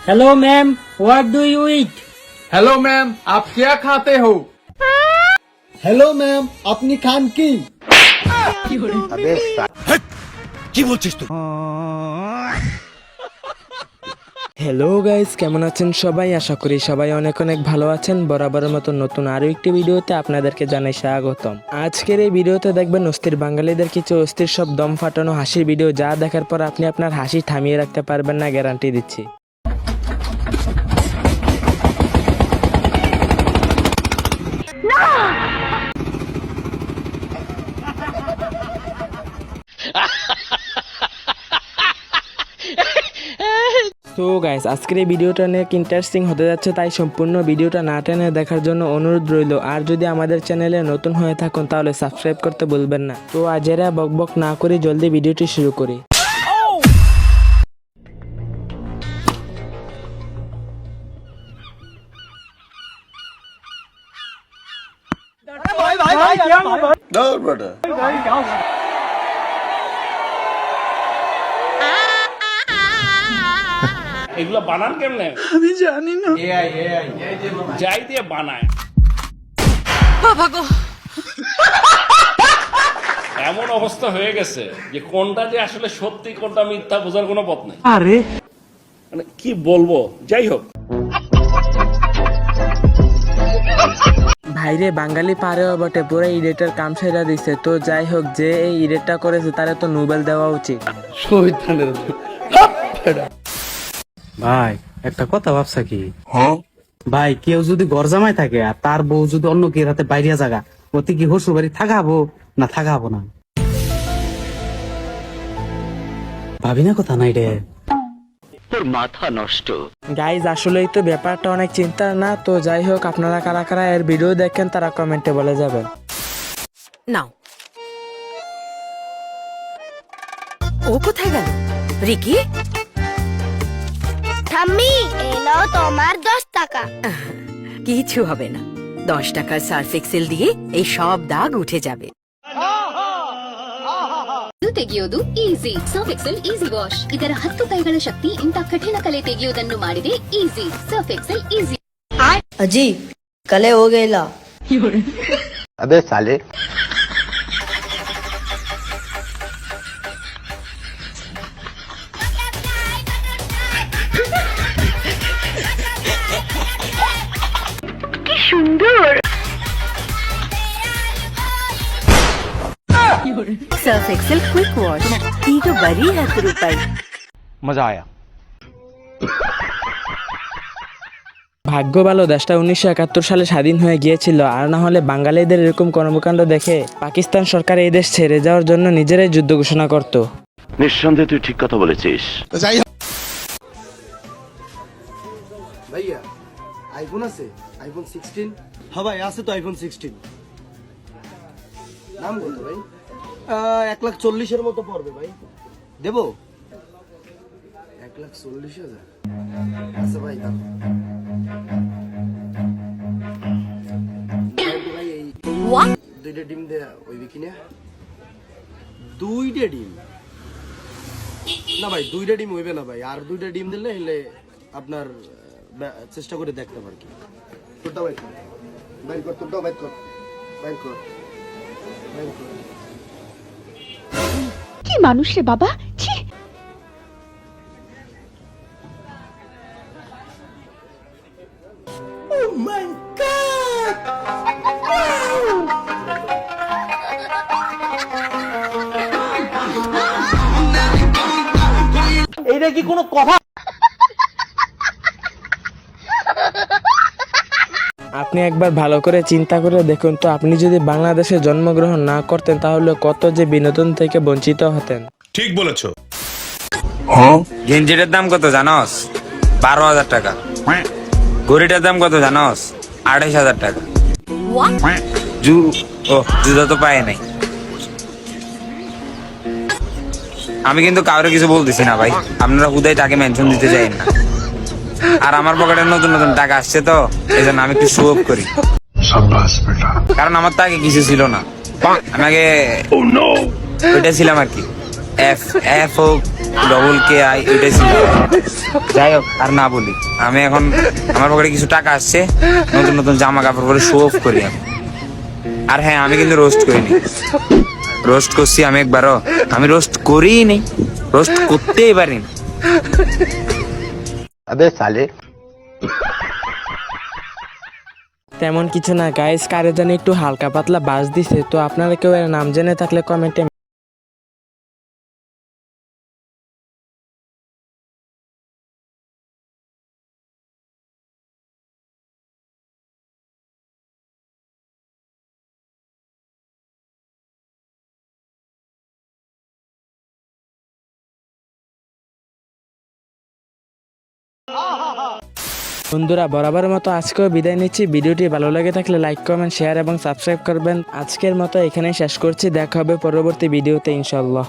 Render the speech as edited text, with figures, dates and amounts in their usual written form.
Hello ma'am, what do you eat? Hello ma'am, आप क्या खाते हो? हेलो मैम, अपनी खान की হ্যালো গাইস, কেমন আছেন সবাই? আশা করি সবাই অনেক অনেক ভালো আছেন। বরাবরের মতো নতুন আরো একটি ভিডিওতে আপনাদেরকে জানাই স্বাগতম। আজকের এই ভিডিওতে দেখবেন অস্থির বাঙালিদের কিছু অস্থির সব দম ফাটানো হাসির ভিডিও, যা দেখার পর আপনি আপনার হাসি থামিয়ে রাখতে পারবেন না, গ্যারান্টি দিচ্ছি। তো গাইস, আজকের এই ভিডিওটা অনেক ইন্টারেস্টিং হতে যাচ্ছে, তাই সম্পূর্ণ ভিডিওটা না টেনে দেখার জন্য অনুরোধ রইল। আর যদি আমাদের চ্যানেলে নতুন হয়ে থাকুন তাহলে সাবস্ক্রাইব করতে ভুলবেন না। তো আজেরা বকবক না করে জলদি ভিডিওটি শুরু করি। এগুলো বানান কেমনে আমি জানি না। যাই দিয়ে বানায় এমন অবস্থা হয়ে গেছে যে কোনটা যে আসলে সত্যি কোনটা মিথ্যা বোঝার কোনো পথ নেই। আরে মানে কি বলবো, যাই হোক। ভাইরে, বাঙালি পারেও বটে, পুরো ইডিটের কাম সেরা দিছে। তো যাই হোক, যে এই ইডিটটা করেছে তারে তো নোবেল দেওয়া উচিত। ভাই একটা কথা ভাবছা কি? ভাই কেউ যদি ঘর জামাই থাকে আর তার বউ যদি অন্য কেউ হাতে বাইরিয়া জায়গা, ওতে কি শ্বশুর বাড়ি থাকাবো না থাকাবো না? ভাবি না কথা নাই রে, তোর মাথা নষ্ট। গাইজ, আসলেই তো ব্যাপারটা অনেক চিন্তার না? তো যাই হোক, আপনারা কারা কারা এর ভিডিও দেখেন তারা কমেন্টে বলে যাবেন। নাও, ও কোথায় গেল? রিকি, ঠাম্মি, এই নাও তোমার 10 টাকা। কিছু হবে না, 10 টাকার সার্ফ এক্সেল দিয়ে এই সব দাগ উঠে যাবে। ತೆಗೆಯೋದು easy. Surf Excel easy wash. ಇದರ 10 ಕೈಗಳ ಶಕ್ತಿ ಇಂಥ ಕಠಿಣ ಕಲೆ ತೆಗೆಯುವುದನ್ನು ಮಾಡಿದೆ ಈಸಿ. Surf Excel easy. ಅಜ್ಜಿ, ಕಲೆ ಹೋಗಿಲ್ಲ. अबे साले সার্ফ এক্সেল কুইক ওয়াশ, ಈಗ ಬರೀ 10 ರೂಪಾಯಿ। मजा आया। ভাগ্য ভালো দেশটা 1971 সালে স্বাধীন হয়ে গিয়েছিল, আর না হলে বাঙালিদের এরকম কর্মকাণ্ড দেখে পাকিস্তান সরকার এই দেশ ছেড়ে যাওয়ার জন্য নিজেরাই যুদ্ধ ঘোষণা করত। নিঃসন্দেহে তুই ঠিক কথা বলেছিস। ভাইয়া আইফোন আছে? আইফোন 16? হ্যাঁ ভাই, আছে তো আইফোন 16। দাম কত ভাই? 1,40,000 মতো পড়বে ভাই। দেবো 1,40,000? আচ্ছা ভাই, দাম ভাই এই 2টা ডিম দেয়া ওই কিনা? 2টা ডিম না ভাই, 2টা ডিম হইবে না ভাই, আর 2টা ডিম দিলে হলে আপনার চেষ্টা করে দেখতে পারি। কি তোরটা ভাই বাইর কর, তোরটা বাইর কর, বাইর কর, বাইর কর। কি মানুষ রে বাবা, ছি। এইটা কি কোনো কথা? আপনি একবার ভালো করে চিন্তা করে দেখুন তো, আপনি যদি বাংলাদেশে জন্মগ্রহণ না করতেন তাহলে কত যে বিনোদন থেকে বঞ্চিত হতেন। ঠিক বলেছো। গেঞ্জিটার দাম কত জানোস? 12,000 টাকা। ঘড়িটার দাম কত জানোস? 28,000 টাকা। জুতা তো পায় নাই। আমি কিন্তু কাউরে কিছু বলতেছি না ভাই, আপনারা হুদাই তাকে মেনশন দিতে চাইেন না। আর আমার পকেটে নতুন নতুন টাকা আসছে তো এই জন্য আমি একটু শো অফ করি, কারণ আমার তো আগে কিছু ছিল না। আমি আগে ওইটা ছিলাম আর কি। এফ এফ হোক ডবল কে আই এটাই ছিল। যাই হোক আর না বলি, আমি এখন আমার পকেটে কিছু টাকা আসছে, নতুন নতুন জামা কাপড় পরে শো অফ করি আমি। আর হ্যাঁ, আমি কিন্তু রোস্ট করিনি, রোস্ট করছি আমি একবারও, আমি রোস্ট করিই নি, রোস্ট করতেই পারিনি। अबे साले তেমন কিছু না গাইস, কারে জানি একটু হালকা পাতলা বাস দিছে, তো আপনারা কেউ এর নাম জেনে থাকলে কমেন্টে বন্ধুরা বরাবরের মতো আজকেও বিদায় নিচ্ছি। ভিডিওটি ভালো লাগে থাকলে লাইক কমেন্ট শেয়ার এবং সাবস্ক্রাইব করবেন। আজকের মতো এখানেই শেষ করছি, দেখা হবে পরবর্তী ভিডিওতে ইনশাল্লাহ।